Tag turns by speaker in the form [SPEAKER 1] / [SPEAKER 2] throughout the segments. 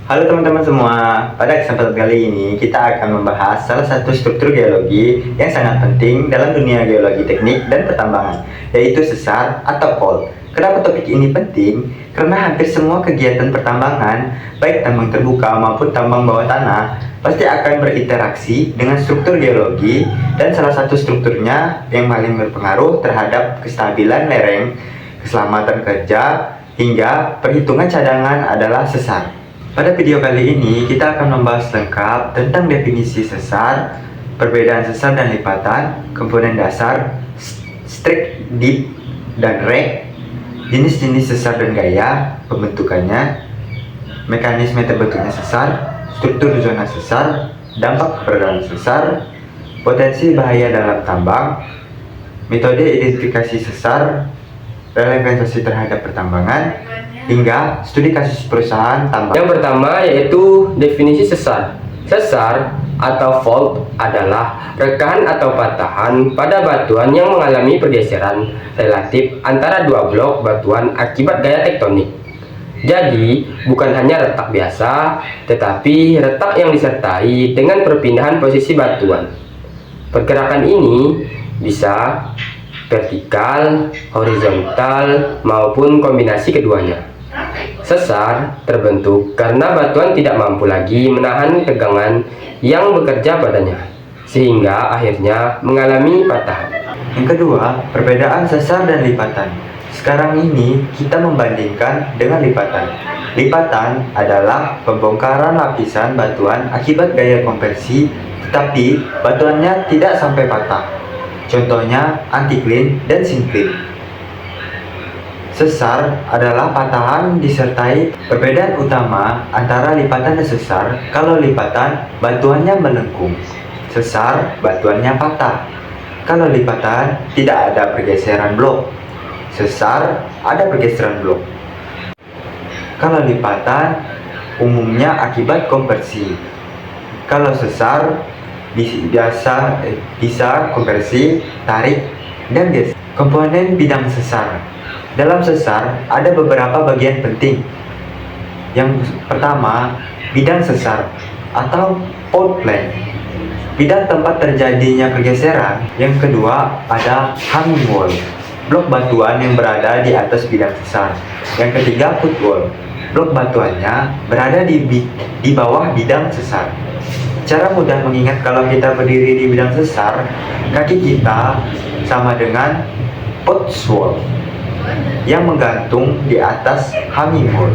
[SPEAKER 1] Halo teman-teman semua, pada kesempatan kali ini kita akan membahas salah satu struktur geologi yang sangat penting dalam dunia geologi teknik dan pertambangan, yaitu sesar atau fault. Kenapa topik ini penting? Karena hampir semua kegiatan pertambangan, baik tambang terbuka maupun tambang bawah tanah, pasti akan berinteraksi dengan struktur geologi, dan salah satu strukturnya yang paling berpengaruh terhadap kestabilan lereng, keselamatan kerja, hingga perhitungan cadangan adalah sesar. Pada video kali ini, kita akan membahas lengkap tentang definisi sesar, perbedaan sesar dan lipatan, komponen dasar, strike, dip, dan rake, jenis-jenis sesar dan gaya pembentukannya, mekanisme terbentuknya sesar, struktur zona sesar, dampak keberadaan sesar, potensi bahaya dalam tambang, metode identifikasi sesar, relevansi terhadap pertambangan, hingga studi kasus perusahaan tambang.
[SPEAKER 2] Yang pertama yaitu definisi sesar. Sesar atau fault adalah rekahan atau patahan pada batuan yang mengalami pergeseran relatif antara dua blok batuan akibat gaya tektonik. Jadi, bukan hanya retak biasa, tetapi retak yang disertai dengan perpindahan posisi batuan. Pergerakan ini bisa vertikal, horizontal, maupun kombinasi keduanya. Sesar terbentuk karena batuan tidak mampu lagi menahan tegangan yang bekerja padanya, sehingga akhirnya mengalami patahan.
[SPEAKER 1] Yang kedua, perbedaan sesar dan lipatan. Sekarang ini kita membandingkan dengan lipatan. Lipatan adalah pembongkaran lapisan batuan akibat gaya kompresi, tetapi batuannya tidak sampai patah. Contohnya anticline dan syncline. Sesar adalah patahan disertai perbedaan utama antara lipatan dan sesar. Kalau lipatan, batuannya melengkung. Sesar, batuannya patah. Kalau lipatan, tidak ada pergeseran blok. Sesar, ada pergeseran blok. Kalau lipatan, umumnya akibat kompresi. Kalau sesar, bisa kompresi, tarik, dan geser. Komponen bidang sesar. Dalam sesar ada beberapa bagian penting. Yang pertama, bidang sesar atau fault plane, bidang tempat terjadinya pergeseran. Yang kedua, ada hanging wall, blok batuan yang berada di atas bidang sesar. Yang ketiga, footwall, blok batuannya berada di bawah bidang sesar. Cara mudah mengingat kalau kita berdiri di bidang sesar, kaki kita sama dengan potwall yang menggantung di atas hanging wall.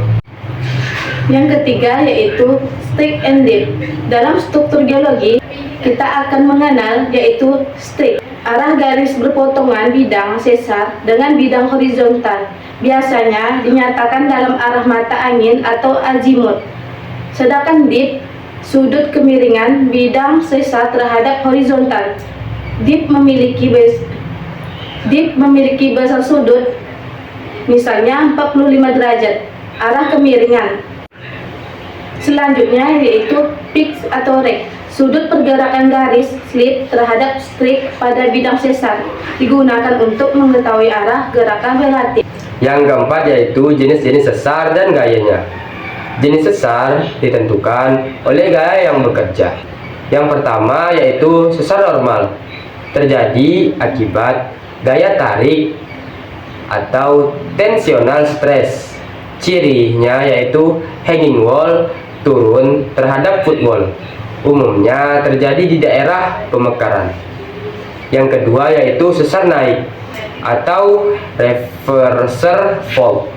[SPEAKER 3] Yang ketiga yaitu strike and dip. Dalam struktur geologi, kita akan mengenal yaitu strike, arah garis berpotongan bidang sesar dengan bidang horizontal. Biasanya dinyatakan dalam arah mata angin atau azimut. Sedangkan dip, sudut kemiringan bidang sesar terhadap horizontal. Dip memiliki besar sudut, misalnya 45 derajat, arah kemiringan. Selanjutnya yaitu pitch atau rake, sudut pergerakan garis slip terhadap strike pada bidang sesar, digunakan untuk mengetahui arah gerakan relatif.
[SPEAKER 2] Yang keempat yaitu jenis-jenis sesar dan gayanya. Jenis sesar ditentukan oleh gaya yang bekerja. Yang pertama yaitu sesar normal, terjadi akibat gaya tarik atau tensional stress. Cirinya yaitu hanging wall turun terhadap footwall, umumnya terjadi di daerah pemekaran. Yang kedua yaitu sesar naik atau reverser fault,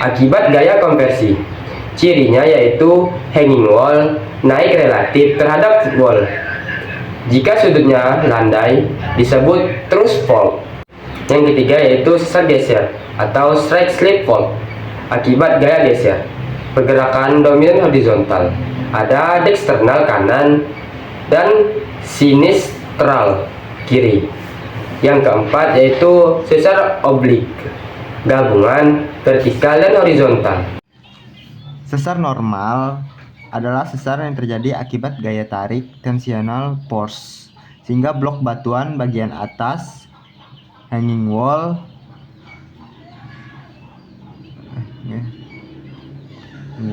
[SPEAKER 2] akibat gaya konversi. Cirinya yaitu hanging wall naik relatif terhadap footwall. Jika sudutnya landai disebut truss fault. Yang ketiga yaitu sesar geser atau strike slip fault, akibat gaya geser. Pergerakan dominan horizontal, ada deksternal kanan dan sinistral kiri. Yang keempat yaitu sesar oblik, gabungan vertikal dan horizontal.
[SPEAKER 1] Sesar normal adalah sesar yang terjadi akibat gaya tarik tensional force, sehingga blok batuan bagian atas hanging wall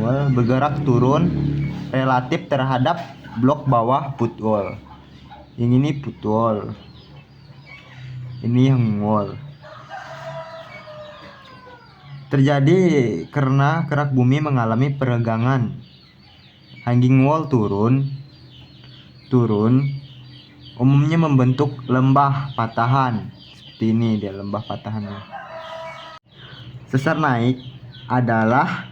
[SPEAKER 1] wall bergerak turun relatif terhadap blok bawah put wall. Yang ini put wall, ini hang wall. Terjadi karena kerak bumi mengalami peregangan. Hanging wall turun umumnya membentuk lembah patahan. Seperti ini dia lembah patahannya. Sesar naik adalah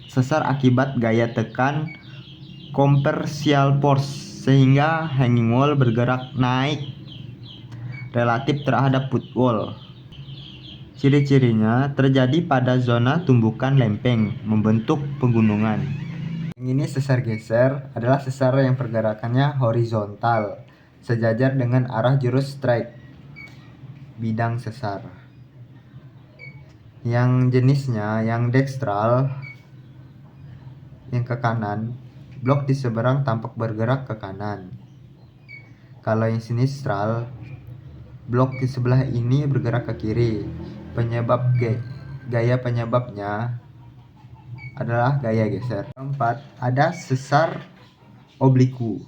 [SPEAKER 1] sesar akibat gaya tekan kompresial force, sehingga hanging wall bergerak naik relatif terhadap put wall. Ciri-cirinya terjadi pada zona tumbukan lempeng membentuk pegunungan. Yang ini sesar geser adalah sesar yang pergerakannya horizontal sejajar dengan arah jurus strike bidang sesar. Yang jenisnya yang dekstral, yang ke kanan, blok di seberang tampak bergerak ke kanan. Kalau yang sinistral, blok di sebelah ini bergerak ke kiri. Penyebab gaya penyebabnya adalah gaya geser. Keempat, ada sesar obliku.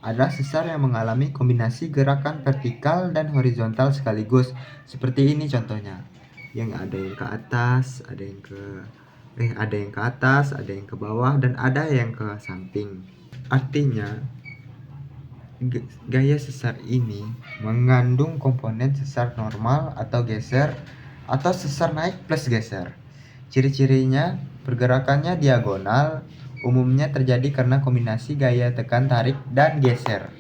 [SPEAKER 1] Ada sesar yang mengalami kombinasi gerakan vertikal dan horizontal sekaligus. Seperti ini contohnya. Yang ada yang ke atas, ada yang ke atas, ada yang ke bawah, dan ada yang ke samping. Artinya gaya sesar ini mengandung komponen sesar normal atau geser, atau sesar naik plus geser. Ciri-cirinya pergerakannya diagonal, umumnya terjadi karena kombinasi gaya tekan tarik dan geser.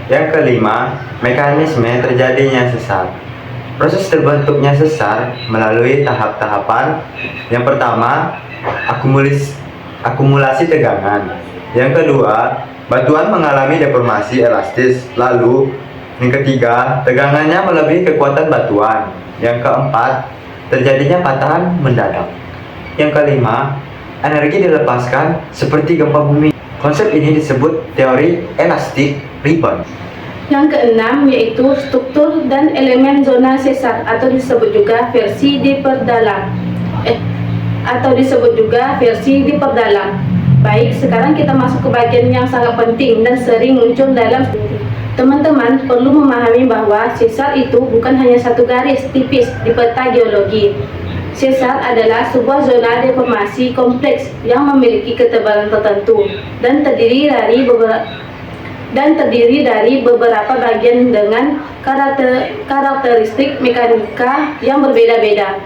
[SPEAKER 1] Yang kelima, mekanisme terjadinya sesar. Proses terbentuknya sesar melalui tahap-tahapan. Yang pertama, akumulasi tegangan. Yang kedua, batuan mengalami deformasi elastis. Lalu, yang ketiga, tegangannya melebihi kekuatan batuan. Yang keempat, terjadinya patahan mendadak. Yang kelima, energi dilepaskan seperti gempa bumi. Konsep ini disebut teori elastic rebound.
[SPEAKER 3] Yang keenam yaitu struktur dan elemen zona sesar atau disebut juga versi diperdalam. Baik, sekarang kita masuk ke bagian yang sangat penting dan sering muncul dalam studi. Teman-teman perlu memahami bahwa sesar itu bukan hanya satu garis tipis di peta geologi. Sesar adalah sebuah zona deformasi kompleks yang memiliki ketebalan tertentu dan terdiri dari beberapa bagian dengan karakteristik mekanika yang berbeda-beda.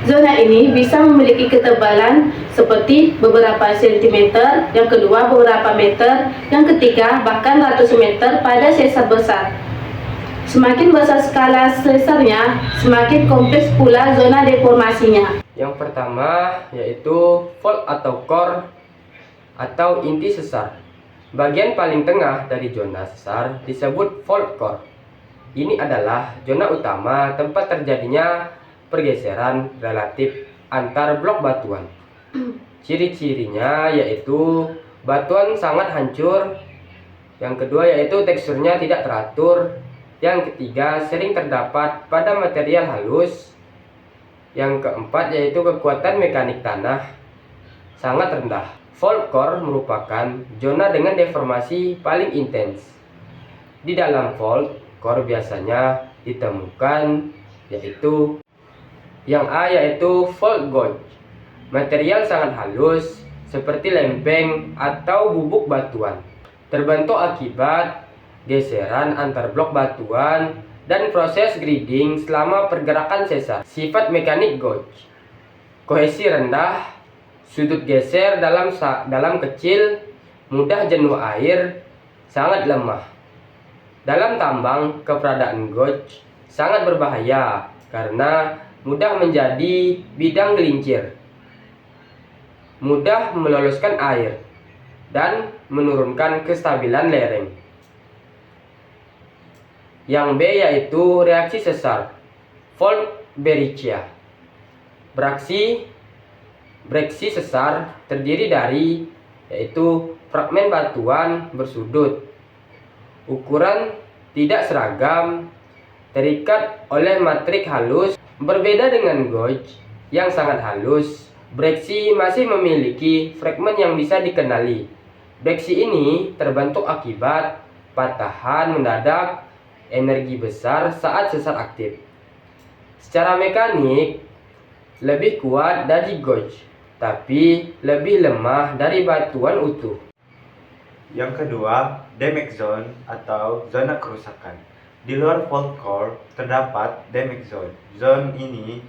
[SPEAKER 3] Zona ini bisa memiliki ketebalan seperti beberapa sentimeter, yang kedua beberapa meter, yang ketiga bahkan ratus meter pada sesar besar. Semakin besar skala sesarnya, semakin kompleks pula zona deformasinya.
[SPEAKER 2] Yang pertama yaitu fault atau core atau inti sesar. Bagian paling tengah dari zona sesar disebut fault core. Ini adalah zona utama tempat terjadinya pergeseran relatif antar blok batuan. Ciri-cirinya yaitu batuan sangat hancur. Yang kedua yaitu teksturnya tidak teratur. Yang ketiga sering terdapat pada material halus. Yang keempat yaitu kekuatan mekanik tanah sangat rendah. Fault core merupakan zona dengan deformasi paling intens. Di dalam fault core biasanya ditemukan yaitu yang A yaitu fault gouge. Material sangat halus seperti lempeng atau bubuk batuan. Terbentuk akibat geseran antar blok batuan dan proses grading selama pergerakan sesar. Sifat mekanik gouge: kohesi rendah, sudut geser dalam kecil, mudah jenuh air, sangat lemah. Dalam tambang, keberadaan gouge sangat berbahaya karena mudah menjadi bidang gelincir, mudah meloloskan air, dan menurunkan kestabilan lereng. Yang B yaitu reaksi sesar, fault breccia. Breksi sesar terdiri dari yaitu fragmen batuan bersudut, ukuran tidak seragam, terikat oleh matrik halus. Berbeda dengan gouge, yang sangat halus, breksi masih memiliki fragmen yang bisa dikenali. Breksi ini terbentuk akibat patahan mendadak energi besar saat sesar aktif. Secara mekanik, lebih kuat dari gauge, tapi lebih lemah dari batuan utuh.
[SPEAKER 1] Yang kedua, damage zone atau zona kerusakan. Di luar fault core terdapat damage zone. Zone ini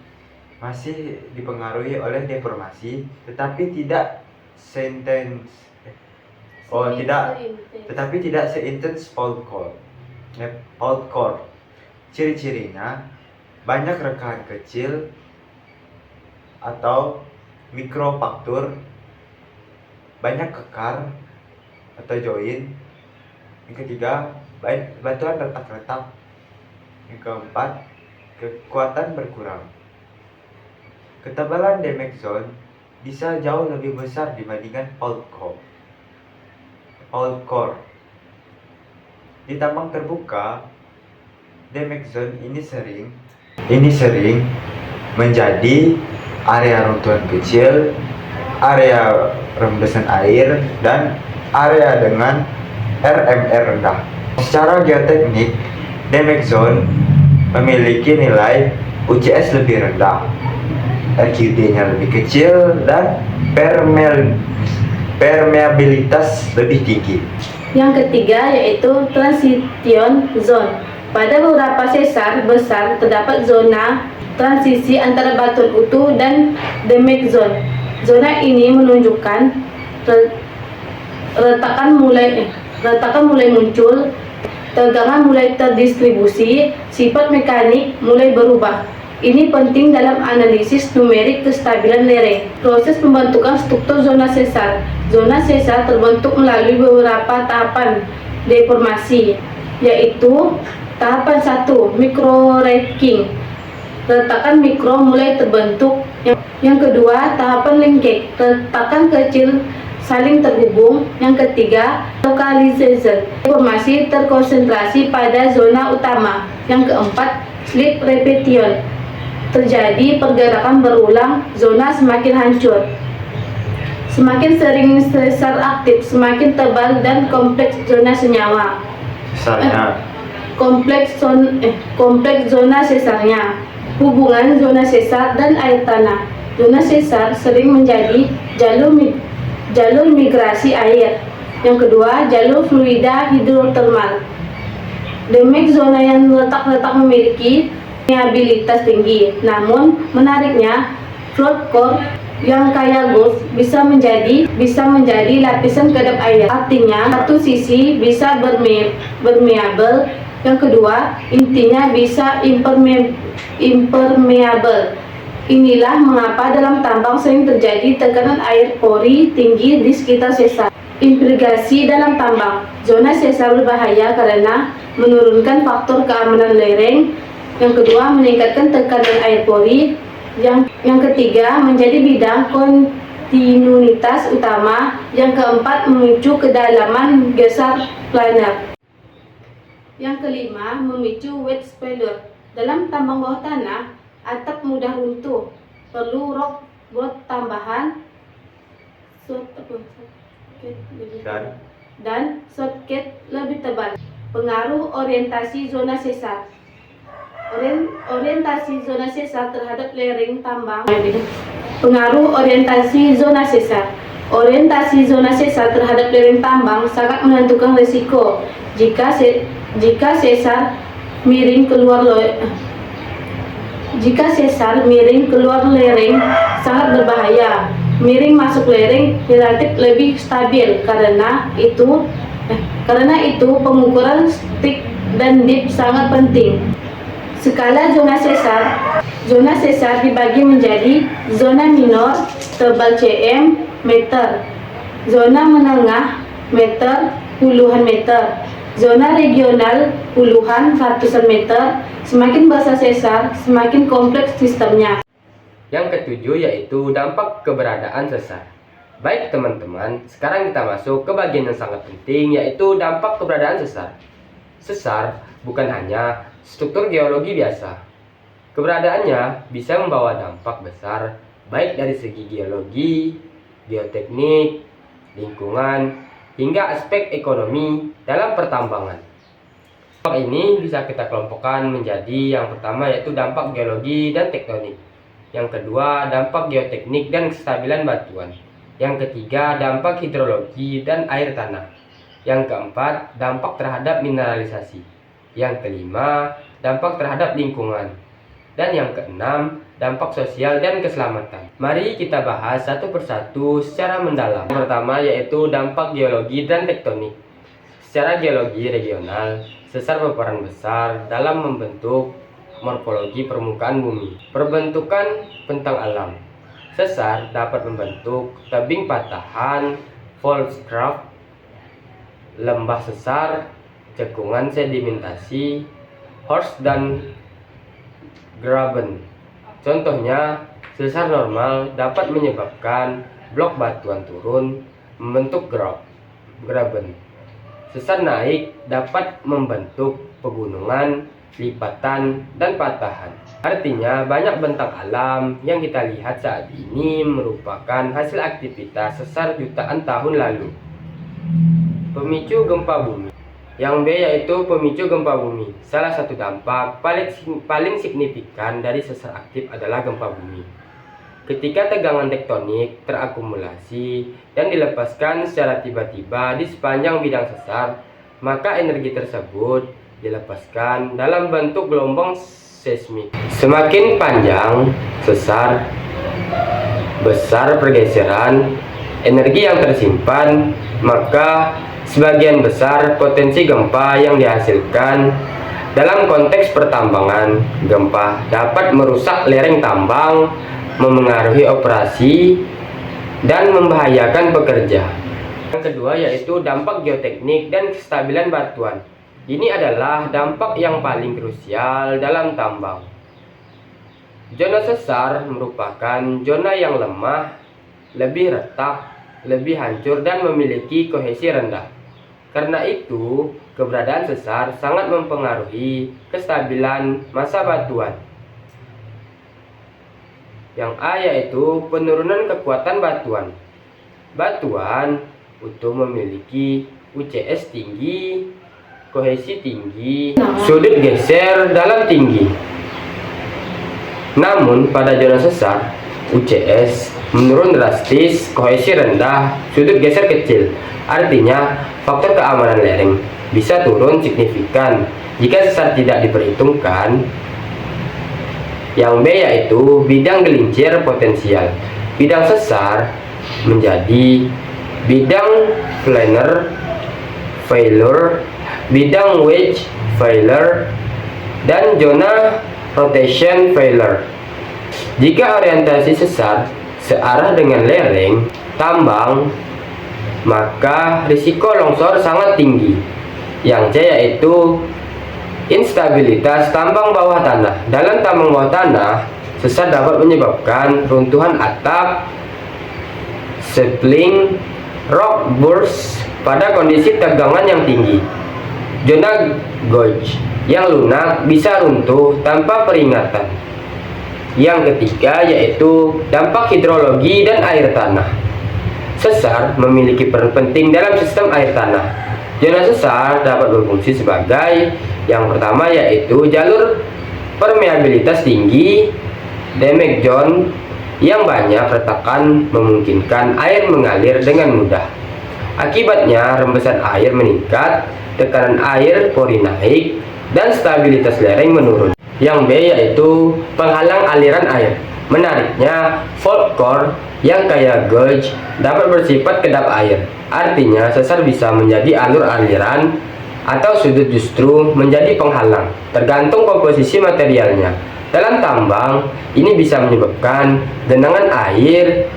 [SPEAKER 1] masih dipengaruhi oleh deformasi, tetapi tidak seintens fault core. Fault core. Ciri-cirinya banyak rekahan kecil atau mikrofraktur, banyak kekar atau join. Yang ketiga, batuan retak-retak. Yang keempat, kekuatan berkurang. Ketebalan damage zone bisa jauh lebih besar dibandingkan fault core. Di tambang terbuka, damage zone ini sering menjadi area runtuhan kecil, area rembesan air, dan area dengan RMR rendah. Secara geoteknik, damage zone memiliki nilai UCS lebih rendah, RQD-nya lebih kecil, dan permeabilitas lebih tinggi.
[SPEAKER 3] Yang ketiga yaitu transition zone. Pada beberapa sesar besar terdapat zona transisi antara batuan utuh dan damage zone. Zona ini menunjukkan retakan mulai muncul, tegangan mulai terdistribusi, sifat mekanik mulai berubah. Ini penting dalam analisis numerik kestabilan lereng. Proses pembentukan struktur zona sesar. Zona sesar terbentuk melalui beberapa tahapan deformasi, yaitu tahapan 1, micro raking. Retakan mikro mulai terbentuk. Yang kedua, tahapan linkage. Retakan kecil saling terhubung. Yang ketiga, localization. Deformasi terkonsentrasi pada zona utama. Yang keempat, slip repetition. Terjadi pergerakan berulang, zona semakin hancur. Semakin sering sesar aktif, semakin tebal dan kompleks zona senyawa. Kompleks zona sesarnya. Hubungan zona sesar dan air tanah. Zona sesar sering menjadi jalur migrasi air. Yang kedua, jalur fluida hidrotermal. Damage zona yang letak-letak memiliki permeabilitas tinggi. Namun menariknya, float core yang kaya gulf bisa menjadi lapisan kedap air. Artinya satu sisi bisa permeable, yang kedua intinya bisa impermeable. Inilah mengapa dalam tambang sering terjadi tekanan air pori tinggi di sekitar sesar. Implikasi dalam tambang. Zona sesar berbahaya karena menurunkan faktor keamanan lereng. Yang kedua, meningkatkan tekanan air pori. Yang ketiga, menjadi bidang kontinuitas utama. Yang keempat, memicu kedalaman geser planer. Yang kelima, memicu wet failure. Dalam tambang bawah tanah, atap mudah runtuh. Perlu rock board tambahan dan shortcut lebih tebal. Pengaruh orientasi zona sesar. Orientasi zona sesar terhadap lereng tambang. Pengaruh orientasi zona sesar. Orientasi zona sesar terhadap lereng tambang sangat menentukan risiko. Jika sesar miring keluar lereng sangat berbahaya. Miring masuk lereng relatif lebih stabil. Karena itu pengukuran stick dan dip sangat penting. Skala zona sesar. Zona sesar dibagi menjadi zona minor tebal cm meter, zona menengah meter puluhan meter, zona regional puluhan ratusan meter. Semakin besar sesar, semakin kompleks sistemnya.
[SPEAKER 2] Yang ketujuh yaitu dampak keberadaan sesar. Baik teman-teman, sekarang kita masuk ke bagian yang sangat penting, yaitu dampak keberadaan sesar. Sesar bukan hanya struktur geologi biasa, Keberadaannya bisa membawa dampak besar baik dari segi geologi, geoteknik, lingkungan, hingga aspek ekonomi dalam pertambangan. Dampak ini bisa kita kelompokkan menjadi yang pertama yaitu dampak geologi dan tektonik. Yang kedua, dampak geoteknik dan kestabilan batuan. Yang ketiga, dampak hidrologi dan air tanah. Yang keempat, dampak terhadap mineralisasi. Yang kelima, dampak terhadap lingkungan. Dan yang keenam, dampak sosial dan keselamatan. Mari kita bahas satu persatu secara mendalam. Yang pertama yaitu dampak geologi dan tektonik. Secara geologi regional, sesar berperan besar dalam membentuk morfologi permukaan bumi. Perbentukan bentang alam. Sesar dapat membentuk tebing patahan, fault scarp, lembah sesar, cekungan sedimentasi, horst dan graben. Contohnya, sesar normal dapat menyebabkan blok batuan turun membentuk graben. Sesar naik dapat membentuk pegunungan, lipatan, dan patahan. Artinya, banyak bentang alam yang kita lihat saat ini merupakan hasil aktivitas sesar jutaan tahun lalu. Pemicu gempa bumi. Yang B yaitu pemicu gempa bumi. Salah satu dampak paling signifikan dari sesar aktif adalah gempa bumi. Ketika tegangan tektonik terakumulasi dan dilepaskan secara tiba-tiba di sepanjang bidang sesar, maka energi tersebut dilepaskan dalam bentuk gelombang seismik. Semakin panjang sesar, besar pergeseran energi yang tersimpan, maka sebagian besar potensi gempa yang dihasilkan. Dalam konteks pertambangan, gempa dapat merusak lereng tambang, memengaruhi operasi, dan membahayakan pekerja. Yang kedua yaitu dampak geoteknik dan kestabilan batuan. Ini adalah dampak yang paling krusial dalam tambang. Zona sesar merupakan zona yang lemah, lebih retak, lebih hancur, dan memiliki kohesi rendah. Karena itu, keberadaan sesar sangat mempengaruhi kestabilan massa batuan. Yang A yaitu penurunan kekuatan batuan. Batuan utuh memiliki UCS tinggi, kohesi tinggi, sudut geser dalam tinggi. Namun pada zona sesar, UCS menurun drastis, kohesi rendah, sudut geser kecil. Artinya, faktor keamanan lereng bisa turun signifikan jika sesar tidak diperhitungkan. Yang B yaitu bidang gelincir potensial. Bidang sesar menjadi bidang planar failure, bidang wedge failure, dan zona rotation failure. Jika orientasi sesar searah dengan lereng tambang, maka risiko longsor sangat tinggi. Yang C yaitu instabilitas tambang bawah tanah. Dalam tambang bawah tanah, sesar dapat menyebabkan runtuhan atap, spling, rock burst pada kondisi tegangan yang tinggi. Zona gauge yang lunak bisa runtuh tanpa peringatan. Yang ketiga yaitu dampak hidrologi dan air tanah. Sesar memiliki peran penting dalam sistem air tanah. Zona sesar dapat berfungsi sebagai yang pertama yaitu jalur permeabilitas tinggi, damage zone yang banyak retakan memungkinkan air mengalir dengan mudah. Akibatnya rembesan air meningkat, tekanan air pori naik, dan stabilitas lereng menurun. Yang B yaitu penghalang aliran air. Menariknya, fault core yang kaya gauge dapat bersifat kedap air. Artinya, sesar bisa menjadi alur aliran atau sudut justru menjadi penghalang, tergantung komposisi materialnya. Dalam tambang, ini bisa menyebabkan genangan air,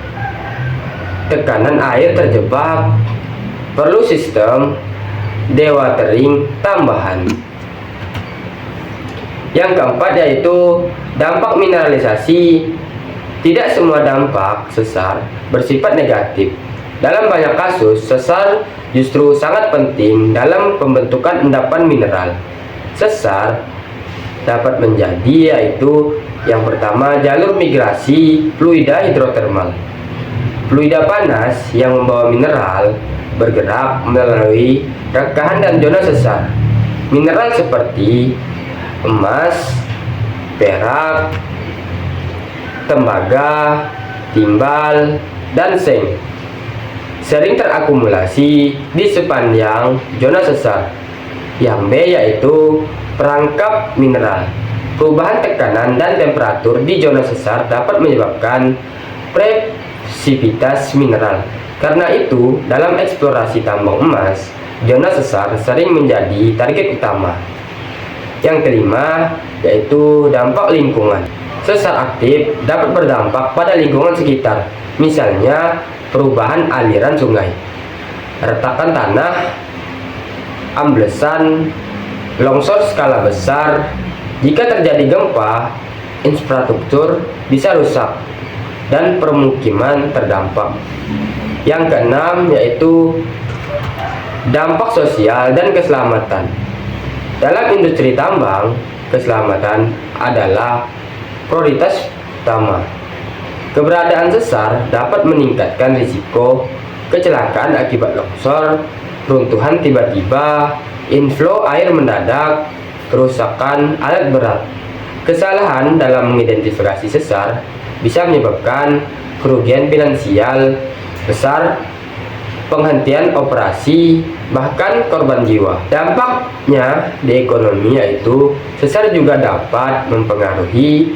[SPEAKER 2] tekanan air terjebak, perlu sistem dewatering tambahan. Yang keempat yaitu dampak mineralisasi. Tidak semua dampak sesar bersifat negatif. Dalam banyak kasus, sesar justru sangat penting dalam pembentukan endapan mineral. Sesar dapat menjadi, yaitu yang pertama jalur migrasi fluida hidrotermal. Fluida panas yang membawa mineral bergerak melalui rekahan dan zona sesar. Mineral seperti emas, perak, tembaga, timbal, dan seng sering terakumulasi di sepanjang zona sesar. Yang B yaitu perangkap mineral. Perubahan tekanan dan temperatur di zona sesar dapat menyebabkan presipitasi mineral. Karena itu, dalam eksplorasi tambang emas, zona sesar sering menjadi target utama. Yang kelima yaitu dampak lingkungan. Sesar aktif dapat berdampak pada lingkungan sekitar, misalnya perubahan aliran sungai, retakan tanah, amblesan, longsor skala besar. Jika terjadi gempa, infrastruktur bisa rusak dan permukiman terdampak. Yang keenam yaitu dampak sosial dan keselamatan. Dalam industri tambang, keselamatan adalah prioritas utama. Keberadaan sesar dapat meningkatkan risiko kecelakaan akibat longsor, runtuhan tiba-tiba, inflow air mendadak, kerusakan alat berat. Kesalahan dalam mengidentifikasi sesar bisa menyebabkan kerugian finansial besar, penghentian operasi, bahkan korban jiwa. Dampaknya di ekonomi yaitu sesar juga dapat mempengaruhi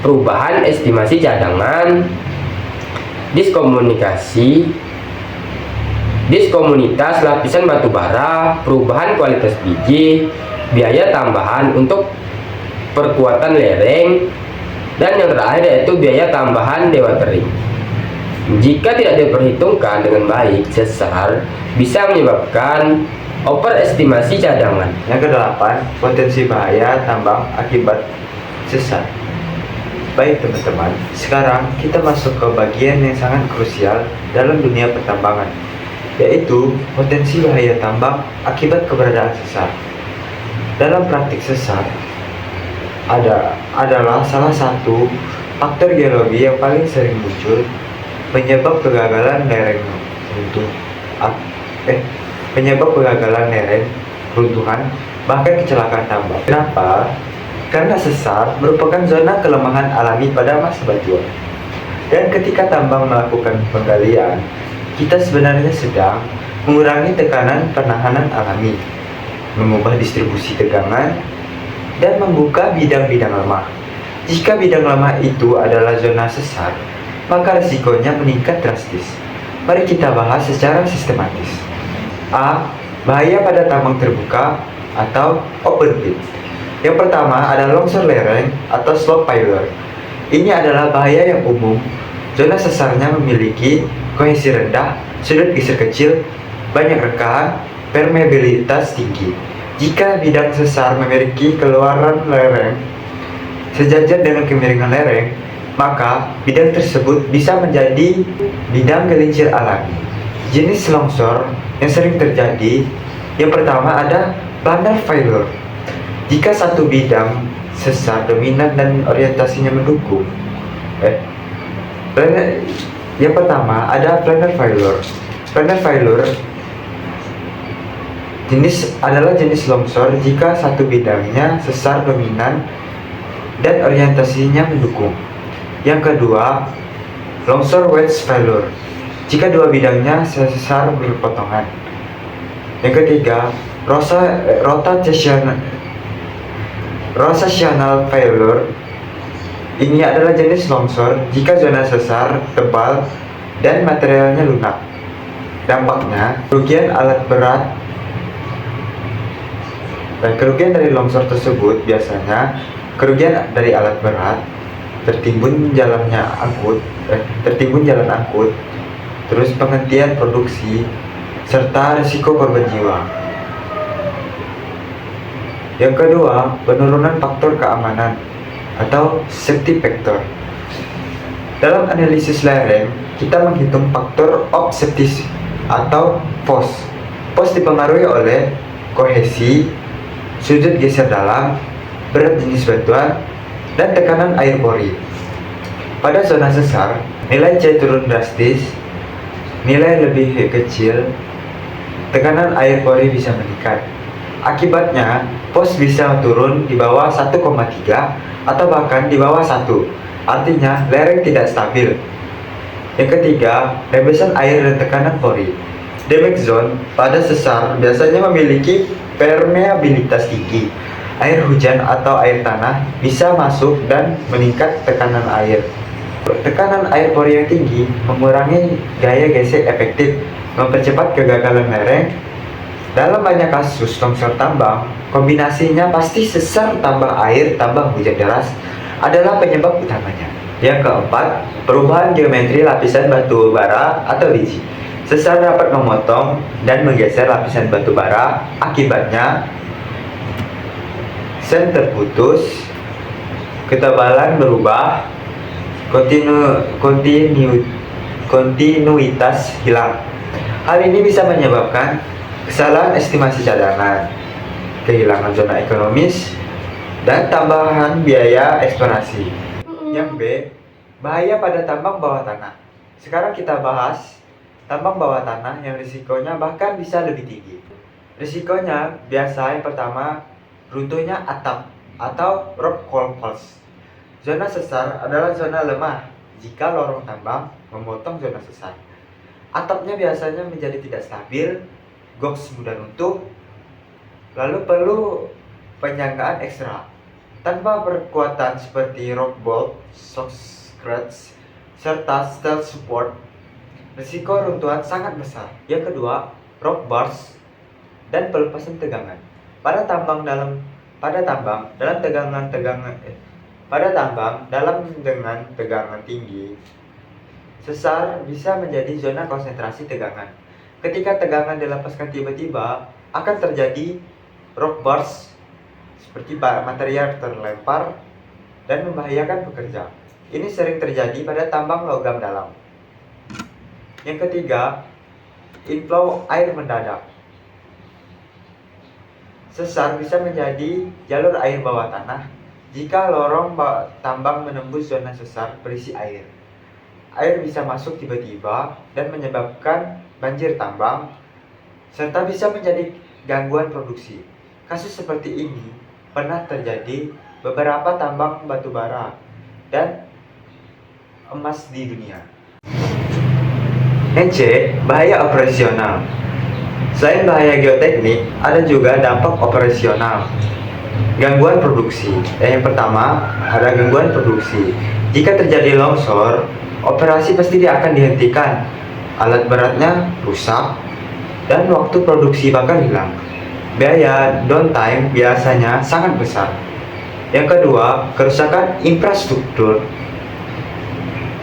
[SPEAKER 2] perubahan estimasi cadangan, diskomunitas lapisan batubara, perubahan kualitas biji, biaya tambahan untuk perkuatan lereng, dan yang terakhir yaitu biaya tambahan dewatering. Jika tidak diperhitungkan dengan baik, sesar bisa menyebabkan overestimasi cadangan.
[SPEAKER 1] Yang kedelapan, potensi bahaya tambang akibat sesar. Baik teman-teman, sekarang kita masuk ke bagian yang sangat krusial dalam dunia pertambangan, yaitu potensi bahaya tambang akibat keberadaan sesar. Dalam praktik sesar adalah salah satu faktor geologi yang paling sering muncul penyebab kegagalan lereng runtuhan, bahkan kecelakaan tambang. Kenapa? Karena sesar merupakan zona kelemahan alami pada masa batuan. Dan ketika tambang melakukan penggalian, kita sebenarnya sedang mengurangi tekanan penahanan alami, mengubah distribusi tegangan, dan membuka bidang-bidang lemah. Jika bidang lemah itu adalah zona sesar, maka risikonya meningkat drastis. Mari kita bahas secara sistematis. A. Bahaya pada tambang terbuka atau open pit. Yang pertama adalah longsor lereng atau slope failure. Ini adalah bahaya yang umum. Zona sesarnya memiliki kohesi rendah, sudut geser kecil, banyak rekahan, permeabilitas tinggi. Jika bidang sesar memiliki keluaran lereng sejajar dengan kemiringan lereng, maka bidang tersebut bisa menjadi bidang gelincir alami. Jenis longsor yang sering terjadi, yang pertama ada planar failure. Jika satu bidang sesar dominan dan orientasinya mendukung. Yang pertama ada planar failure. Planar failure adalah jenis longsor jika satu bidangnya sesar dominan dan orientasinya mendukung. Yang kedua, longsor wedge failure, jika dua bidangnya sesar berpotongan. Yang ketiga, rotational failure. Ini adalah jenis longsor jika zona sesar tebal dan materialnya lunak. Dampaknya, kerugian dari longsor tersebut biasanya kerugian dari alat berat, tertimbun jalan angkut, terus penghentian produksi, serta risiko korban jiwa. Yang kedua, penurunan faktor keamanan atau safety factor. Dalam analisis lereng, kita menghitung faktor of safety atau FOS. FOS dipengaruhi oleh kohesi, sudut geser dalam, berat jenis batuan, dan tekanan air pori. Pada zona sesar, nilai C turun drastis, nilai lebih kecil, tekanan air pori bisa meningkat. Akibatnya, pos bisa turun di bawah 1,3 atau bahkan di bawah 1. Artinya, lereng tidak stabil. Yang ketiga, rembesan air dan tekanan pori. Damage zone pada sesar biasanya memiliki permeabilitas tinggi. Air hujan atau air tanah bisa masuk dan meningkat tekanan air. Tekanan air pori yang tinggi mengurangi gaya gesek efektif, mempercepat kegagalan lereng. Dalam banyak kasus longsor tambang, kombinasinya pasti sesar tambah air tambah hujan deras adalah penyebab utamanya. Yang keempat, perubahan geometri lapisan batu bara atau biji. Sesar dapat memotong dan menggeser lapisan batu bara, akibatnya sen terputus, ketebalan berubah, kontinuitas hilang. Hal ini bisa menyebabkan kesalahan estimasi cadangan, kehilangan zona ekonomis, dan tambahan biaya eksplorasi. Yang B, bahaya pada tambang bawah tanah. Sekarang kita bahas tambang bawah tanah yang risikonya bahkan bisa lebih tinggi. Risikonya biasa yang pertama, runtuhnya atap atau rock collapse. Zona sesar adalah zona lemah jika lorong tambang memotong zona sesar. Atapnya biasanya menjadi tidak stabil, goks mudah runtuh, lalu perlu penyanggaan ekstra. Tanpa perkuatan seperti rock bolt, shock scratch, serta steel support, risiko runtuhan sangat besar. Yang kedua, rock bars dan pelepasan tegangan. Pada tambang dengan tegangan tinggi, sesar bisa menjadi zona konsentrasi tegangan. Ketika tegangan dilepaskan tiba-tiba, akan terjadi rock bars seperti material terlempar dan membahayakan pekerja. Ini sering terjadi pada tambang logam dalam. Yang ketiga, inflow air mendadak. Sesar bisa menjadi jalur air bawah tanah jika lorong tambang menembus zona sesar berisi air. Air bisa masuk tiba-tiba dan menyebabkan banjir tambang, serta bisa menjadi gangguan produksi. Kasus seperti ini pernah terjadi beberapa tambang batu bara dan emas di dunia. Yang C, bahaya operasional. Selain bahaya geoteknik, ada juga dampak operasional. Gangguan produksi. Yang pertama, ada gangguan produksi. Jika terjadi longsor, operasi pasti akan dihentikan. Alat beratnya rusak dan waktu produksi bakal hilang. Biaya downtime biasanya sangat besar. Yang kedua, kerusakan infrastruktur.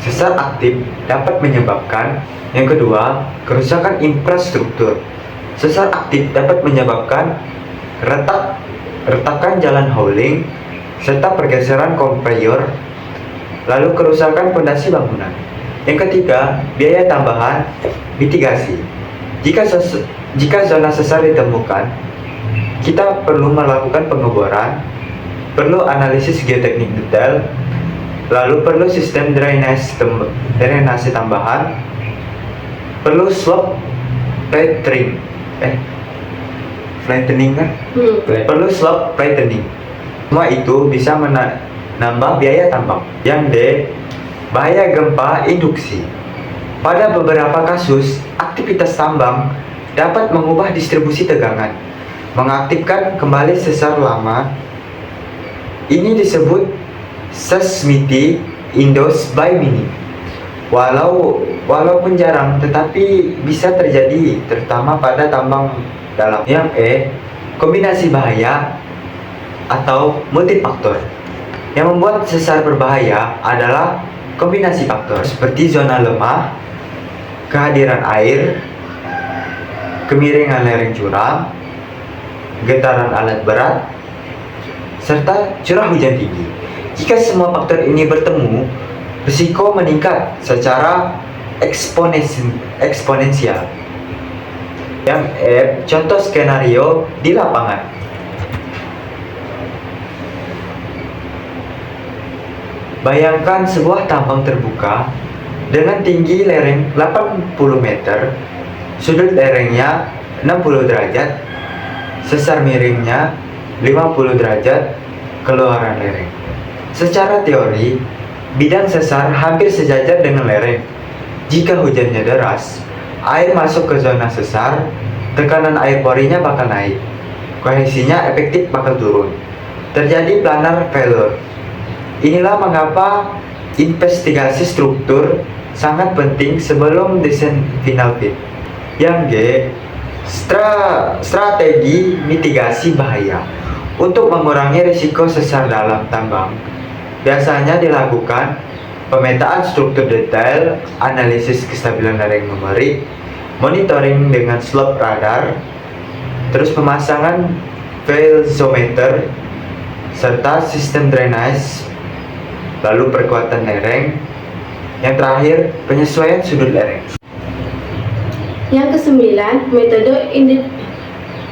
[SPEAKER 1] Sesar aktif dapat menyebabkan kerusakan infrastruktur. Sesar aktif dapat menyebabkan retakan jalan hauling serta pergeseran konveyor, lalu kerusakan fondasi bangunan. Yang ketiga, biaya tambahan mitigasi. Jika zona sesar ditemukan, kita perlu melakukan pengeboran, perlu analisis geoteknik detail, lalu perlu sistem drainase tambahan, perlu slope flattening kan? Perlu slope flattening. Semua itu bisa menambah biaya tambang. Yang D, bahaya gempa induksi. Pada beberapa kasus, aktivitas tambang dapat mengubah distribusi tegangan, mengaktifkan kembali sesar lama. Ini disebut seismicity induced by mining. Walaupun jarang, tetapi bisa terjadi, terutama pada tambang dalam. Yang E, kombinasi bahaya atau multifaktor. Yang membuat sesar berbahaya adalah kombinasi faktor seperti zona lemah, kehadiran air, kemiringan lereng curam, getaran alat berat, serta curah hujan tinggi. Jika semua faktor ini bertemu, risiko meningkat secara eksponensial. Yang F, contoh skenario di lapangan. Bayangkan sebuah tambang terbuka dengan tinggi lereng 80 meter, sudut lerengnya 60 derajat, sesar miringnya 50 derajat keluaran lereng. Secara teori, bidang sesar hampir sejajar dengan lereng. Jika hujannya deras, air masuk ke zona sesar, tekanan air porinya bakal naik, kohesinya efektif bakal turun, terjadi planar failure. Inilah mengapa investigasi struktur sangat penting sebelum desain final fit. Yang G, strategi mitigasi bahaya. Untuk mengurangi risiko sesar dalam tambang, biasanya dilakukan pemetaan struktur detail, analisis kestabilan lereng numerik, monitoring dengan slope radar, terus pemasangan fail zoometer, serta sistem drainase, lalu perkuatan lereng, yang terakhir penyesuaian sudut lereng.
[SPEAKER 3] Yang kesembilan,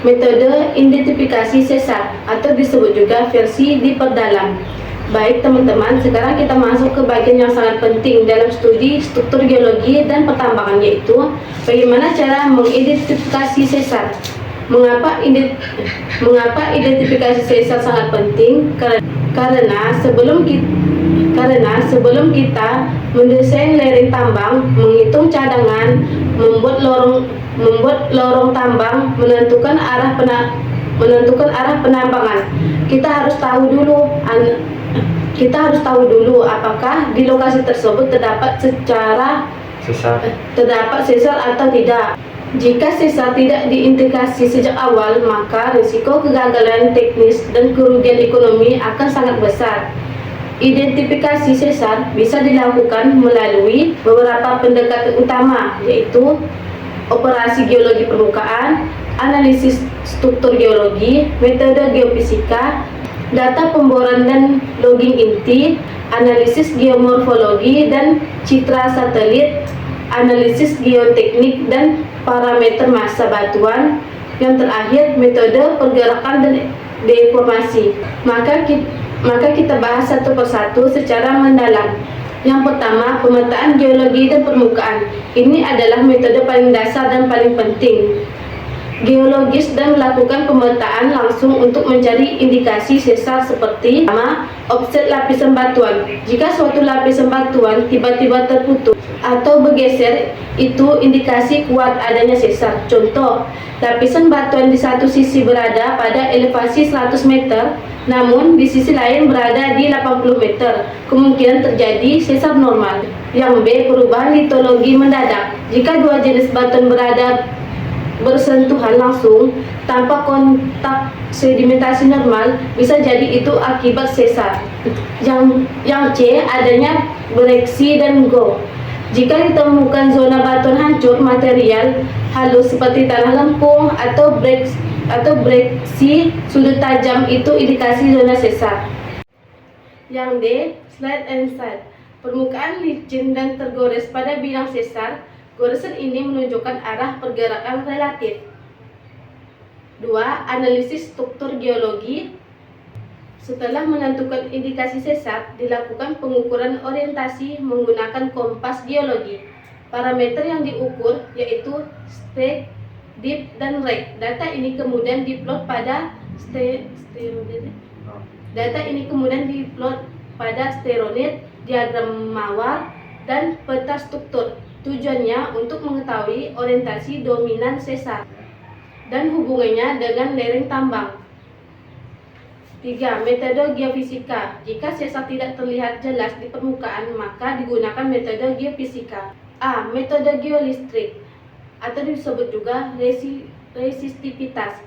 [SPEAKER 3] metode identifikasi sesar atau disebut juga versi diperdalam. Baik teman-teman, sekarang kita masuk ke bagian yang sangat penting dalam studi struktur geologi dan pertambangan, yaitu bagaimana cara mengidentifikasi sesar. Mengapa identifikasi sesar sangat penting? Karena sebelum kita mendesain lereng tambang, menghitung cadangan, membuat lorong tambang, menentukan arah penambangan, kita harus tahu dulu apakah di lokasi tersebut terdapat sesar atau tidak. Jika sesar tidak diindikasi sejak awal, maka risiko kegagalan teknis dan kerugian ekonomi akan sangat besar. Identifikasi sesar bisa dilakukan melalui beberapa pendekatan utama, yaitu operasi geologi permukaan, analisis struktur geologi, metode geofisika, data pemboran dan logging inti, analisis geomorfologi dan citra satelit, analisis geoteknik dan parameter massa batuan, yang terakhir metode pergerakan dan deformasi. Maka kita bahas satu persatu secara mendalam. Yang pertama, pemetaan geologi dan permukaan. Ini adalah metode paling dasar dan paling penting. Geologis dan melakukan pemetaan langsung untuk mencari indikasi sesar seperti pertama, offset lapisan batuan. Jika suatu lapisan batuan tiba-tiba terputus atau bergeser, itu indikasi kuat adanya sesar. Contoh, lapisan batuan di satu sisi berada pada elevasi 100 meter, namun di sisi lain berada di 80 meter. Kemungkinan terjadi sesar normal. Yang B, perubahan litologi mendadak. Jika dua jenis batuan berada bersentuhan langsung tanpa kontak sedimentasi normal, bisa jadi itu akibat sesar. Yang C, adanya breksi dan go. Jika ditemukan zona batuan hancur material halus seperti tanah lempung atau breksi sudut tajam, itu indikasi zona sesar. Yang D, slide and slide. Permukaan licin dan tergores pada bidang sesar. Goresan ini menunjukkan arah pergerakan relatif. 2. Analisis struktur geologi. Setelah menentukan indikasi sesar, dilakukan pengukuran orientasi menggunakan kompas geologi. Parameter yang diukur yaitu strike, dip, dan rake. Data ini kemudian diplot pada stereonet, diagram mawar, dan peta struktur. Tujuannya untuk mengetahui orientasi dominan sesar dan hubungannya dengan lereng tambang. 3. Metode geofisika. Jika sesar tidak terlihat jelas di permukaan, maka digunakan metode geofisika. A. Metode geolistrik atau disebut juga resistivitas.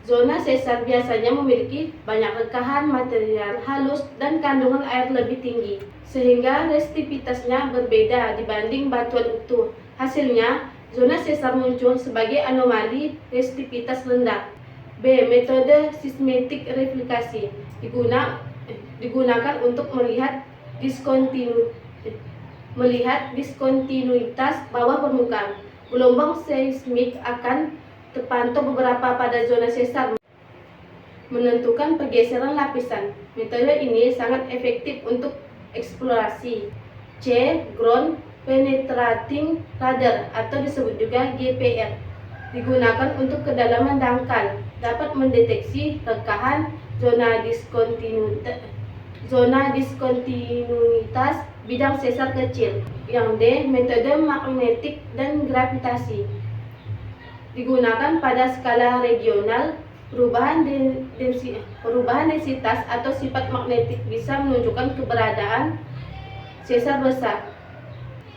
[SPEAKER 3] Zona sesar biasanya memiliki banyak rekahan material halus dan kandungan air lebih tinggi, sehingga resistivitasnya berbeda dibanding batuan utuh. Hasilnya, zona sesar muncul sebagai anomali resistitivitas rendah. B. Metode seismic replikasi digunakan untuk melihat diskontinuitas bawah permukaan. Gelombang seismik akan terpantau beberapa pada zona sesar, menentukan pergeseran lapisan. Metode ini sangat efektif untuk eksplorasi. C. Ground Penetrating Radar atau disebut juga GPR. Digunakan untuk kedalaman dangkal, dapat mendeteksi rekahan zona diskontinuitas bidang sesar kecil. Yang D. Metode magnetik dan gravitasi. Digunakan pada skala regional, perubahan densitas atau sifat magnetik bisa menunjukkan keberadaan sesar besar.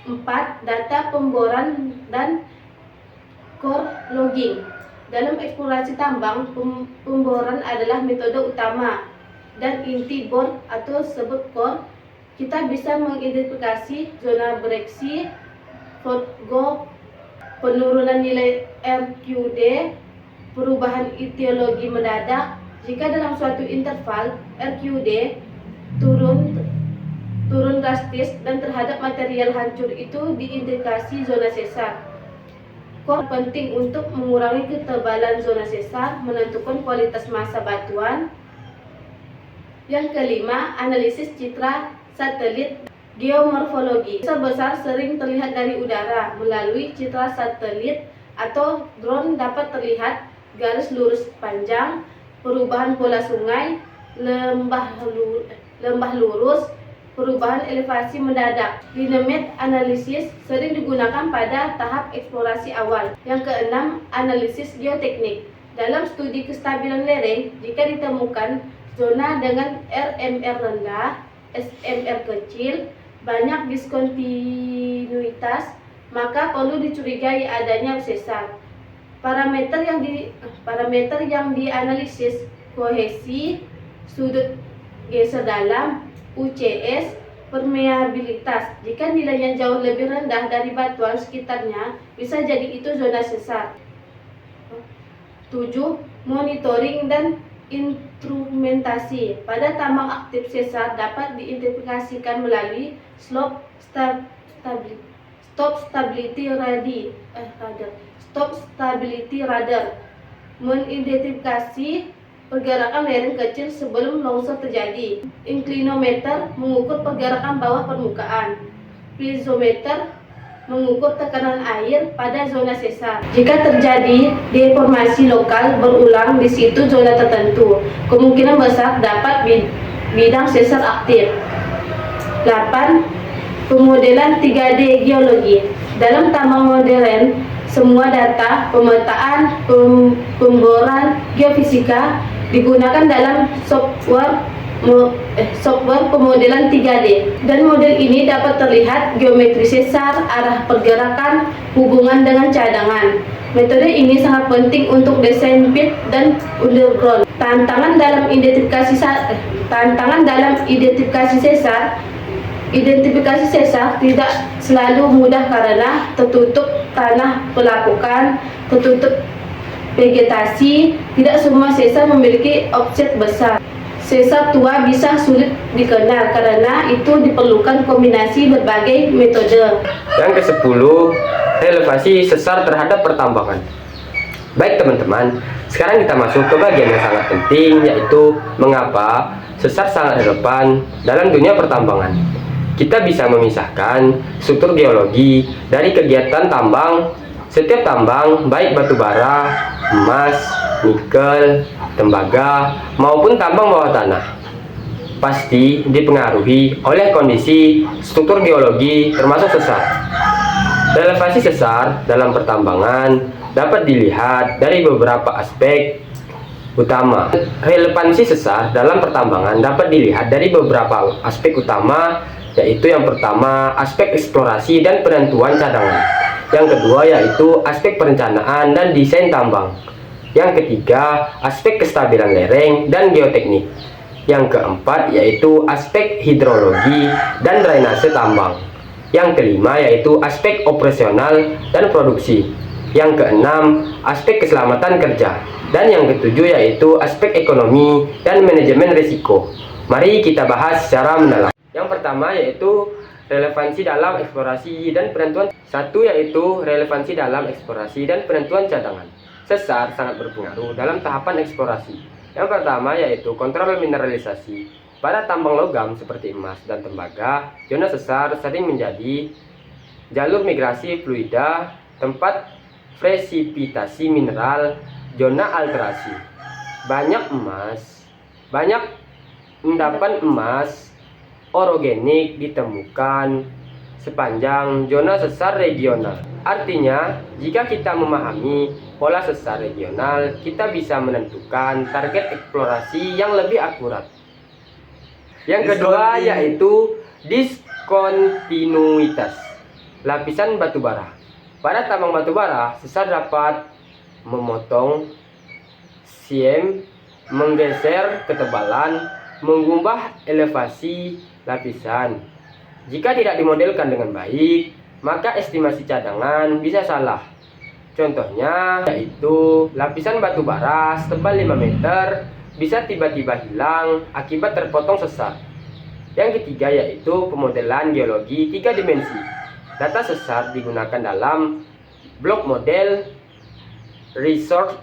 [SPEAKER 3] 4. Data pemboran dan core logging. Dalam eksplorasi tambang, pemboran adalah metode utama dan inti bor atau sebut core. Kita bisa mengidentifikasi zona breksi, fault go, penurunan nilai RQD, perubahan etiologi mendadak. Jika dalam suatu interval RQD turun drastis dan terhadap material hancur, itu diindikasi zona sesar. Core penting untuk mengurangi ketebalan zona sesar, menentukan kualitas massa batuan. Yang kelima, analisis citra satelit geomorfologi. Sesar besar sering terlihat dari udara. Melalui citra satelit atau drone dapat terlihat garis lurus panjang, perubahan pola sungai, lembah lurus, perubahan elevasi mendadak. Dynamite analisis sering digunakan pada tahap eksplorasi awal. Yang keenam, analisis geoteknik. Dalam studi kestabilan lereng, jika ditemukan zona dengan RMR rendah, SMR kecil, banyak diskontinuitas, maka perlu dicurigai adanya sesar. Parameter yang dianalisis: kohesi, sudut geser dalam, UCS, permeabilitas. Jika nilainya jauh lebih rendah dari batuan sekitarnya, bisa jadi itu zona sesar. 7. Monitoring dan instrumentasi. Pada tambang aktif, sesar dapat diidentifikasikan melalui slope stability radar, mengidentifikasi pergerakan lereng kecil sebelum longsor terjadi. Inclinometer mengukur pergerakan bawah permukaan. Piezometer mengukur tekanan air pada zona sesar. Jika terjadi deformasi lokal berulang di situ zona tertentu, kemungkinan besar dapat bidang sesar aktif. 8. Pemodelan 3D geologi. Dalam tambang modern, semua data pemetaan, pemboran, geofisika digunakan dalam software pemodelan 3D, dan model ini dapat terlihat geometri sesar, arah pergerakan, hubungan dengan cadangan. Metode ini sangat penting untuk desain pit dan underground. Tantangan dalam identifikasi sesar tidak selalu mudah karena tertutup tanah pelapukan, tertutup vegetasi. Tidak semua sesar memiliki offset besar. Sesar tua bisa sulit dikenal karena itu diperlukan kombinasi berbagai metode.
[SPEAKER 2] Yang ke-10, relevasi sesar terhadap pertambangan. Baik teman-teman, sekarang kita masuk ke bagian yang sangat penting, yaitu mengapa sesar sangat relevan dalam dunia pertambangan. Kita bisa memisahkan struktur geologi dari kegiatan tambang. Setiap tambang, baik batu bara, emas, nikel, tembaga, maupun tambang bawah tanah, pasti dipengaruhi oleh kondisi struktur geologi termasuk sesar. Relevansi sesar dalam pertambangan dapat dilihat dari beberapa aspek utama. Relevansi sesar dalam pertambangan dapat dilihat dari beberapa aspek utama, yaitu yang pertama, aspek eksplorasi dan penentuan cadangan. Yang kedua yaitu aspek perencanaan dan desain tambang. Yang ketiga, aspek kestabilan lereng dan geoteknik. Yang keempat yaitu aspek hidrologi dan drainase tambang. Yang kelima yaitu aspek operasional dan produksi. Yang keenam, aspek keselamatan kerja. Dan yang ketujuh yaitu aspek ekonomi dan manajemen risiko. Mari kita bahas secara mendalam. Yang pertama yaitu relevansi dalam eksplorasi dan penentuan. Satu yaitu relevansi dalam eksplorasi dan penentuan cadangan. Sesar sangat berpengaruh dalam tahapan eksplorasi. Yang pertama yaitu kontrol mineralisasi. Pada tambang logam seperti emas dan tembaga, zona sesar sering menjadi jalur migrasi fluida, tempat presipitasi mineral, zona alterasi. Banyak endapan emas orogenik ditemukan sepanjang zona sesar regional. Artinya, jika kita memahami pola sesar regional, kita bisa menentukan target eksplorasi yang lebih akurat. Yang kedua yaitu diskontinuitas lapisan batubara. Pada tambang batubara, sesar dapat memotong, siem, menggeser ketebalan, mengubah elevasi lapisan. Jika tidak dimodelkan dengan baik, maka estimasi cadangan bisa salah. Contohnya yaitu lapisan batubara setebal 5 meter bisa tiba-tiba hilang akibat terpotong sesar. Yang ketiga yaitu pemodelan geologi 3 dimensi. Data sesar digunakan dalam blok model, resource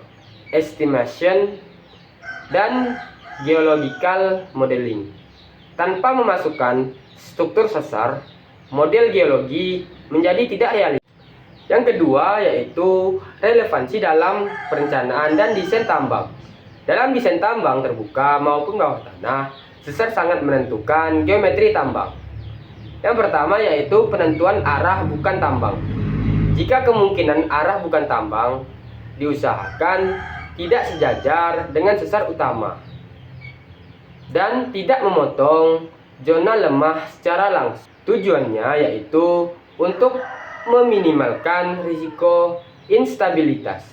[SPEAKER 2] estimation, dan geological modeling. Tanpa memasukkan struktur sesar, model geologi menjadi tidak realistis. Yang kedua yaitu relevansi dalam perencanaan dan desain tambang. Dalam desain tambang terbuka maupun bawah tanah, sesar sangat menentukan geometri tambang. Yang pertama yaitu penentuan arah bukan tambang. Jika kemungkinan arah bukan tambang, diusahakan tidak sejajar dengan sesar utama dan tidak memotong zona lemah secara langsung. Tujuannya yaitu untuk meminimalkan risiko instabilitas.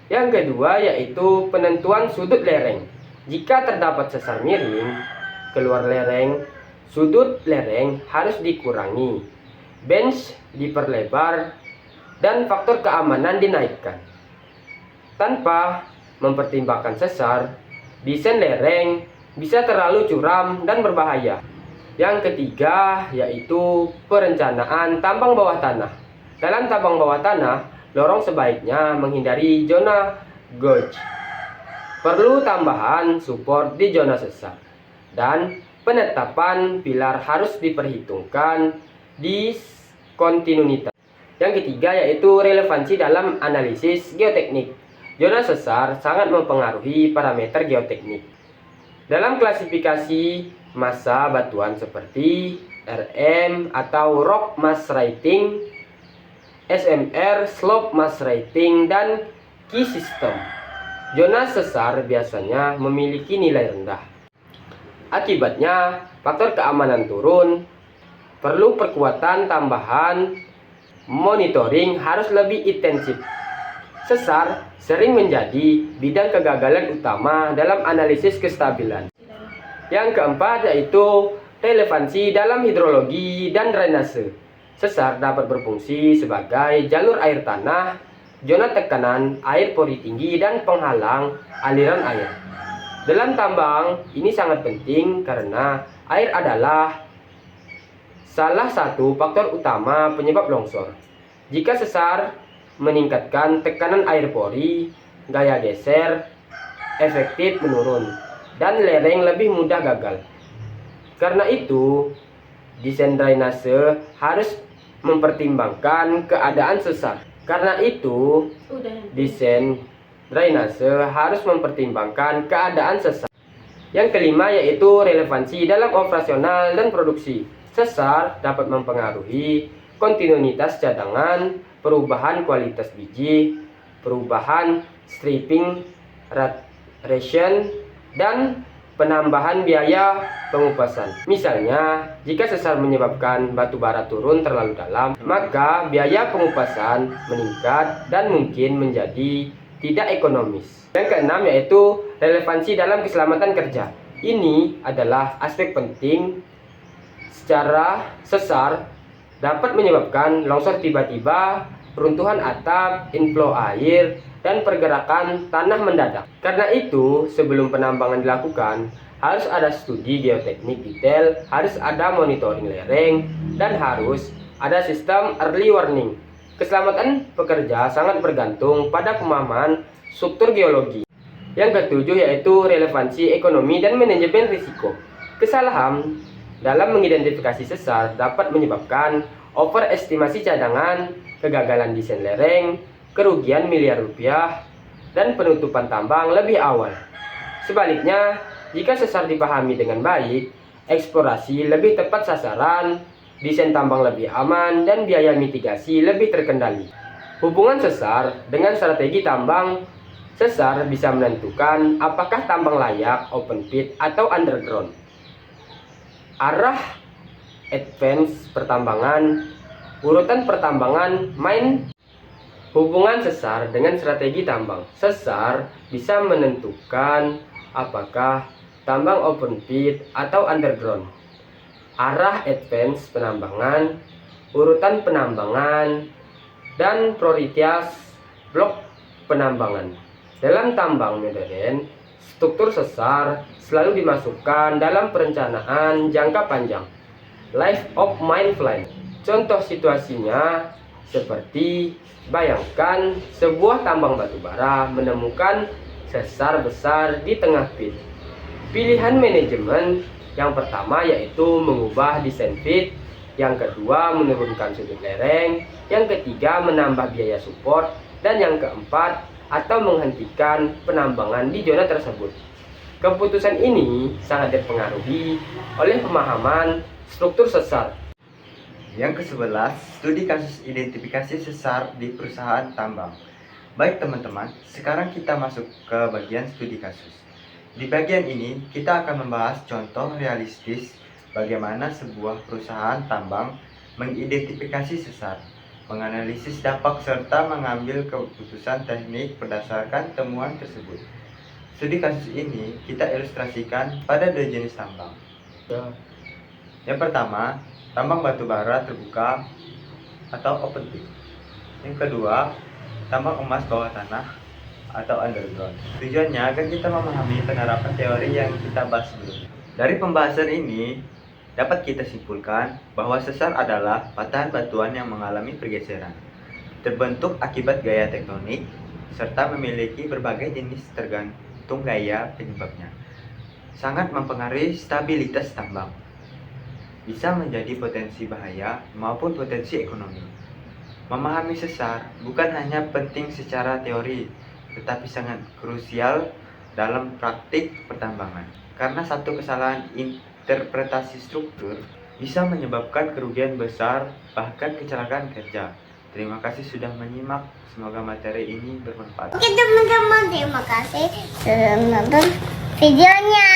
[SPEAKER 2] Yang kedua yaitu penentuan sudut lereng. Jika terdapat sesar miring keluar lereng, sudut lereng harus dikurangi, bench diperlebar, dan faktor keamanan dinaikkan. Tanpa mempertimbangkan sesar, desain lereng bisa terlalu curam dan berbahaya. Yang ketiga yaitu perencanaan tambang bawah tanah. Dalam tambang bawah tanah, lorong sebaiknya menghindari zona gouge. Perlu tambahan support di zona sesar. Dan penetapan pilar harus diperhitungkan di kontinuitas. Yang ketiga yaitu relevansi dalam analisis geoteknik. Zona sesar sangat mempengaruhi parameter geoteknik. Dalam klasifikasi massa batuan seperti RM atau rock mass rating, SMR slope mass rating, dan key system, zona sesar biasanya memiliki nilai rendah. Akibatnya faktor keamanan turun, perlu perkuatan tambahan, monitoring harus lebih intensif. Sesar sering menjadi bidang kegagalan utama dalam analisis kestabilan. Yang keempat yaitu relevansi dalam hidrologi dan drainase. Sesar dapat berfungsi sebagai jalur air tanah, zona tekanan air pori tinggi, dan penghalang aliran air. Dalam tambang ini sangat penting karena air adalah salah satu faktor utama penyebab longsor. Jika sesar meningkatkan tekanan air pori, gaya geser efektif menurun, dan lereng lebih mudah gagal. Karena itu, desain drainase harus mempertimbangkan keadaan sesar. Karena itu, desain drainase harus mempertimbangkan keadaan sesar. Yang kelima yaitu relevansi dalam operasional dan produksi. Sesar dapat mempengaruhi kontinuitas cadangan, perubahan kualitas biji, perubahan stripping ration, dan penambahan biaya pengupasan. Misalnya, jika sesar menyebabkan batu bara turun terlalu dalam, maka biaya pengupasan meningkat dan mungkin menjadi tidak ekonomis. Yang keenam yaitu relevansi dalam keselamatan kerja. Ini adalah aspek penting. Secara sesar dapat menyebabkan longsor tiba-tiba, runtuhan atap, inflow air, dan pergerakan tanah mendadak. Karena itu, sebelum penambangan dilakukan, harus ada studi geoteknik detail, harus ada monitoring lereng, dan harus ada sistem early warning. Keselamatan pekerja sangat bergantung pada pemahaman struktur geologi. Yang ketujuh yaitu relevansi ekonomi dan manajemen risiko. Kesalahan dalam mengidentifikasi sesar dapat menyebabkan overestimasi cadangan, kegagalan desain lereng, kerugian miliar rupiah, dan penutupan tambang lebih awal. Sebaliknya, jika sesar dipahami dengan baik, eksplorasi lebih tepat sasaran, desain tambang lebih aman, dan biaya mitigasi lebih terkendali. Hubungan sesar dengan strategi tambang. Sesar bisa menentukan apakah tambang layak open pit atau underground. Arah advance pertambangan, urutan pertambangan main. Hubungan sesar dengan strategi tambang. Sesar bisa menentukan apakah tambang open pit atau underground. Arah advance penambangan, urutan penambangan, dan prioritas blok penambangan. Dalam tambang modern, struktur sesar selalu dimasukkan dalam perencanaan jangka panjang, life of mine plan. Contoh situasinya seperti bayangkan sebuah tambang batu bara menemukan sesar besar di tengah pit. Pilihan manajemen yang pertama yaitu mengubah desain pit, yang kedua menurunkan sudut lereng, yang ketiga menambah biaya support, dan yang keempat atau menghentikan penambangan di zona tersebut. Keputusan ini sangat dipengaruhi oleh pemahaman struktur sesar.
[SPEAKER 1] Yang ke-11, studi kasus identifikasi sesar di perusahaan tambang. Baik teman-teman, sekarang kita masuk ke bagian studi kasus. Di bagian ini, kita akan membahas contoh realistis bagaimana sebuah perusahaan tambang mengidentifikasi sesar, menganalisis dampak serta mengambil keputusan teknik berdasarkan temuan tersebut. Studi kasus ini kita ilustrasikan pada dua jenis tambang. Yang pertama, tambang batu bara terbuka atau open pit. Yang kedua, tambang emas bawah tanah atau underground. Tujuannya agar kita memahami penerapan teori yang kita bahas sebelumnya. Dari pembahasan ini, dapat kita simpulkan bahwa sesar adalah patahan batuan yang mengalami pergeseran, terbentuk akibat gaya tektonik, serta memiliki berbagai jenis tergantung gaya penyebabnya. Sangat mempengaruhi stabilitas tambang. Bisa menjadi potensi bahaya maupun potensi ekonomi. Memahami sesar bukan hanya penting secara teori, tetapi sangat krusial dalam praktik pertambangan. Karena satu kesalahan interpretasi struktur bisa menyebabkan kerugian besar, bahkan kecelakaan kerja. Terima kasih sudah menyimak. Semoga materi ini bermanfaat.
[SPEAKER 4] Oke teman-teman, terima kasih sudah menonton videonya.